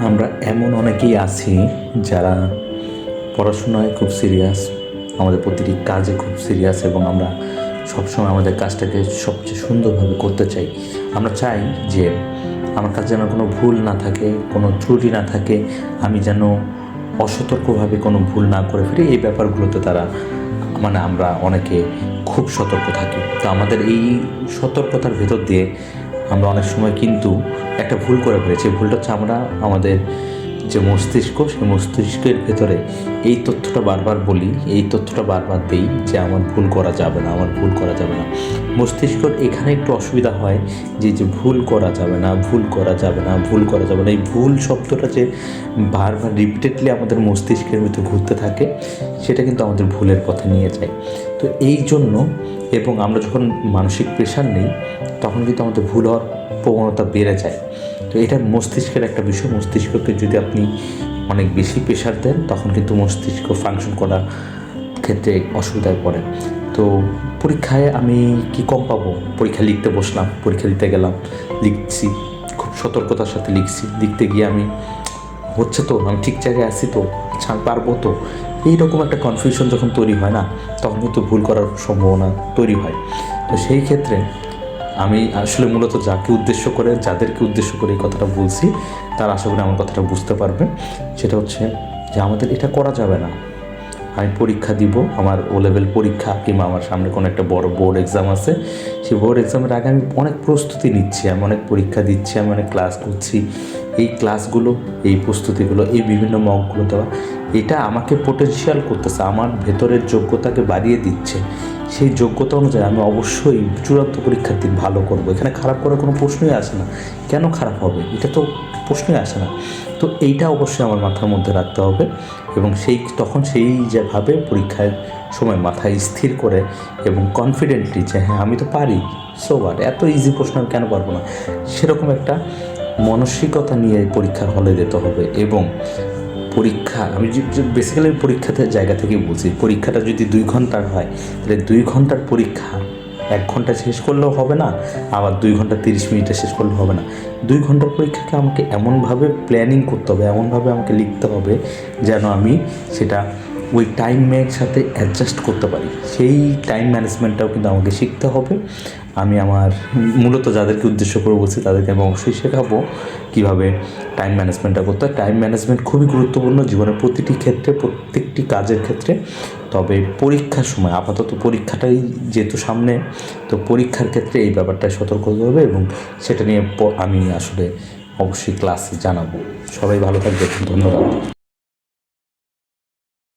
আমরা এমন অনেকেই আছি যারা পড়াশোনায় খুব সিরিয়াস, আমাদের প্রতিটি কাজে খুব সিরিয়াস এবং আমরা সবসময় আমাদের কাজটাকে সবচেয়ে সুন্দরভাবে করতে চাই। আমরা চাই যে আমার কাছে যেন কোনো ভুল না থাকে, কোনো ত্রুটি না থাকে, আমি যেন অসতর্কভাবে কোনো ভুল না করে ফেলি। এই ব্যাপারগুলোতে আমরা অনেকে খুব সতর্ক থাকি। তো আমাদের এই সতর্কতার ভেতর দিয়ে আমরা অনেক সময় কিন্তু একটা ভুল করে ফেলেছি। ভুলটা হচ্ছে আমরা আমাদের যে মস্তিষ্ক, সেই মস্তিষ্কের ভেতরে এই তথ্যটা বারবার বলি, এই তথ্যটা বারবার দিই যে আমার ভুল করা যাবে না, আমার ভুল করা যাবে না। মস্তিষ্কর এখানে একটু অসুবিধা হয় যে ভুল করা যাবে না, ভুল করা যাবে না, ভুল করা যাবে না। এই ভুল শব্দটা যে বারবার রিপিটেডলি আমাদের মস্তিষ্কের ভিতরে ঘুরতে থাকে, সেটা কিন্তু আমাদের ভুলের পথে নিয়ে যায়। তো এই জন্য এবং আমরা যখন মানসিক প্রেশার নিই তখন কিন্তু আমাদের ভুল হওয়ার প্রবণতা বেড়ে যায়। তো এটা মস্তিষ্কের একটা বিষয়। মস্তিষ্ককে যদি আপনি অনেক বেশি প্রেশার দেন তখন কিন্তু মস্তিষ্ক ফাংশন করার ক্ষেত্রে অসুবিধায় পড়ে। তো পরীক্ষায় আমি কি কম পাবো? পরীক্ষা লিখতে বসলাম, পরীক্ষা দিতে গেলাম, লিখছি, খুব সতর্কতার সাথে লিখতে গিয়ে আমি হচ্ছে তো, আমি ঠিক জায়গায় আছি তো, আচ্ছা আমি পারবো তো, এইরকম একটা কনফিউশন যখন তৈরি হয় না, তখন কিন্তু ভুল করার সম্ভাবনা তৈরি হয়। তো সেই ক্ষেত্রে আমি আসলে মূলত যাদেরকে উদ্দেশ্য করে এই কথাটা বলছি, তারা আশা করি আমার কথাটা বুঝতে পারবে। সেটা হচ্ছে যে আমাদের এটা করা যাবে না। আমি পরীক্ষা দিব, আমার ও লেভেল পরীক্ষা কিংবা আমার সামনে কোনো একটা বড় বোর্ড এক্সাম আছে, সেই বোর্ড এক্সামের আগে আমি অনেক প্রস্তুতি নিচ্ছি, আমি অনেক পরীক্ষা দিচ্ছি, আমি অনেক ক্লাস করছি। এই ক্লাসগুলো, এই প্রস্তুতিগুলো, এই বিভিন্ন মকগুলো দেওয়া, এটা আমাকে পোটেনশিয়াল করতেছে, আমার ভেতরের যোগ্যতাকে বাড়িয়ে দিচ্ছে। সেই যোগ্যতা অনুযায়ী আমি অবশ্যই চূড়ান্ত পরীক্ষার দিন ভালো করবো। এখানে খারাপ করার কোনো প্রশ্নই আসে না। কেন খারাপ হবে? এটা তো প্রশ্নই আসে না। তো এইটা অবশ্যই আমার মাথার মধ্যে রাখতে হবে এবং তখন যেভাবে পরীক্ষার সময় মাথায় স্থির করে এবং কনফিডেন্টলি যে হ্যাঁ আমি তো পারি, সো হোয়াট, এত ইজি প্রশ্ন আমি কেন পারবো না, সেরকম একটা মানসিকতা নিয়ে পরীক্ষার হলে যেতে হবে। এবং পরীক্ষা আমি বেসিক্যালি পরীক্ষাতে জায়গা থেকেই বলছি, পরীক্ষাটা যদি 2 ঘন্টার হয় তাহলে 2 ঘন্টার পরীক্ষা 1 ঘন্টা শেষ করলেও হবে না, আবার 2 ঘন্টা 30 মিনিটে শেষ করলেও হবে না। 2 ঘন্টার পরীক্ষাকে আমাকে এমনভাবে প্ল্যানিং করতে হবে, এমনভাবে আমাকে লিখতে হবে যেন আমি সেটা ওই টাইমের সাথে অ্যাডজাস্ট করতে পারি। সেই টাইম ম্যানেজমেন্টটাও কিন্তু আমাকে শিখতে হবে। আমি আমার মূলত যাদেরকে উদ্দেশ্য করে বলছি তাদেরকে আমি অবশ্যই শেখাবো কীভাবে টাইম ম্যানেজমেন্টটা করতে হয়। টাইম ম্যানেজমেন্ট খুবই গুরুত্বপূর্ণ জীবনের প্রতিটি ক্ষেত্রে, প্রত্যেকটি কাজের ক্ষেত্রে। তবে পরীক্ষার সময়, আপাতত পরীক্ষাটাই যেহেতু সামনে, তো পরীক্ষার ক্ষেত্রে এই ব্যাপারটায় সতর্ক হতে হবে এবং সেটা নিয়ে আমি আসলে অবশ্যই ক্লাসে জানাবো। সবাই ভালো থাকবে, ধন্যবাদ।